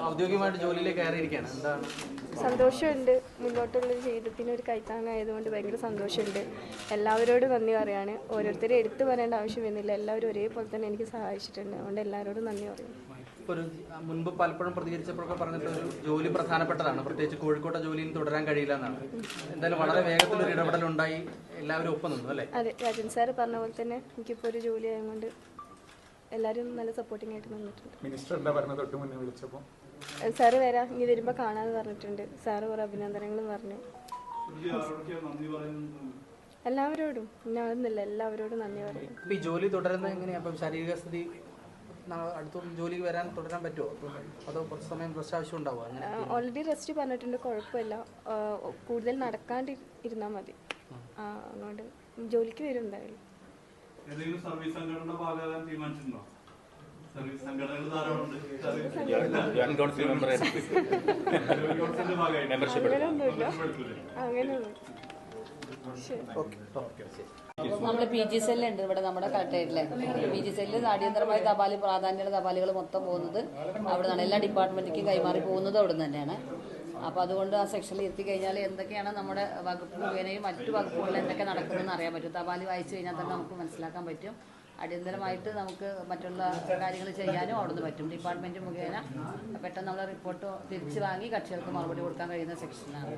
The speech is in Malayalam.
ഔദ്യോഗികമായിട്ട് ജോലിയിലേക്ക് കയറിയിരിക്കുകയാണ്. എന്താണ് സന്തോഷമുണ്ട്. മുന്നോട്ടുള്ളൊരു ജീവിതത്തിന് ഒരു കൈത്താങ്ങായതുകൊണ്ട് ഭയങ്കര സന്തോഷമുണ്ട്. എല്ലാവരോടും നന്ദി പറയാണ്. ഓരോരുത്തരെ എടുത്തു പറയേണ്ട ആവശ്യം വരുന്നില്ല. എല്ലാവരും ഒരേപോലെ തന്നെ എനിക്ക് സഹായിച്ചിട്ടുണ്ട്. അതുകൊണ്ട് എല്ലാവരോടും നന്ദി പറയും. ഇപ്പോൾ മുൻപ് പലപ്പോഴും പ്രതികരിച്ചപ്പോഴൊക്കെ പറഞ്ഞിട്ട് ഒരു ജോലി പ്രധാനപ്പെട്ടതാണ്, പ്രത്യേകിച്ച് കോഴിക്കോട്ടെ ജോലിയിൽ തുടരാൻ കഴിയില്ല എന്നാണ്. എന്തായാലും വളരെ വേഗത്തിലൊരു ഇടപെടലുണ്ടായി, എല്ലാവരും ഒപ്പം നിന്നു അല്ലേ? അതെ, രാജൻ സാർ പറഞ്ഞ പോലെ തന്നെ എനിക്കിപ്പോൾ ഒരു ജോലി ആയതുകൊണ്ട് എല്ലാവരും നല്ല സപ്പോർട്ടിംഗ് ആയിട്ട് നിന്നിട്ടുണ്ട്. മിനിസ്റ്റർ എന്താ പറഞ്ഞത് തൊട്ട് മുന്നേ വിളിച്ചപ്പോൾ? സാറ് വരാം, ഇനി വരുമ്പോൾ കാണാമെന്ന് പറഞ്ഞിട്ടുണ്ട്. സാറ് കുറേ അഭിനന്ദനങ്ങളും പറഞ്ഞു. എല്ലാവരോടും ഞാനൊന്നുമില്ല, എല്ലാവരോടും നന്ദി പറയും. ഇപ്പം ഈ ജോലി തുടരുന്നത് എങ്ങനെയാണ്? അപ്പം ശാരീരിക സ്ഥിതി അടുത്ത ജോലിക്ക് തുടരാൻ പറ്റുമോ? അതോ കുറച്ച് സമയം റെസ്റ്റ് ആവശ്യം ഉണ്ടാവുമോ? അങ്ങനെ ഓൾറെഡി റെസ്റ്റ് പറഞ്ഞിട്ടുണ്ട്, കുഴപ്പമില്ല. കൂടുതൽ നടക്കാണ്ട് ഇരുന്നാൽ മതി. അതുകൊണ്ട് ജോലിക്ക് വരും എന്തായാലും. സർവീസ് സംഘടന ഭാഗമാകാൻ തീരുമാനിച്ചിട്ടുണ്ടോ? സർവീസ് സംഘടനകൾ ധാരാളമുണ്ട്. അങ്ങനെയൊന്നുമില്ല, അങ്ങനെയൊന്നും. നമ്മൾ പി ജി സെല്ലുണ്ട് ഇവിടെ നമ്മുടെ കളക്ടറേറ്റിലെ. പി ജി സെല്ലിൽ അടിയന്തരമായി പ്രാധാന്യമുള്ള തപാലുകൾ മൊത്തം പോകുന്നത് അവിടെ നിന്നാണ്. എല്ലാ ഡിപ്പാർട്ട്മെന്റിലേക്കും കൈമാറി പോകുന്നത് അവിടെ നിന്ന് തന്നെയാണ്. അപ്പോൾ അതുകൊണ്ട് ആ സെക്ഷനിൽ എത്തിക്കഴിഞ്ഞാൽ എന്തൊക്കെയാണ് നമ്മുടെ വകുപ്പ് മുഖേനയും മറ്റു വകുപ്പുകളിൽ എന്തൊക്കെ നടക്കുന്നതെന്ന് അറിയാൻ പറ്റും. തപാൽ വായിച്ചു കഴിഞ്ഞാൽ തന്നെ നമുക്ക് മനസ്സിലാക്കാൻ പറ്റും. അടിയന്തരമായിട്ട് നമുക്ക് മറ്റുള്ള കാര്യങ്ങൾ ചെയ്യാനും അവിടുന്ന് പറ്റും. ഡിപ്പാർട്ട്മെന്റ് മുഖേന പെട്ടെന്ന് നമ്മൾ റിപ്പോർട്ട് തിരിച്ചു വാങ്ങി കക്ഷികൾക്ക് മറുപടി കൊടുക്കാൻ കഴിയുന്ന സെക്ഷനാണ്.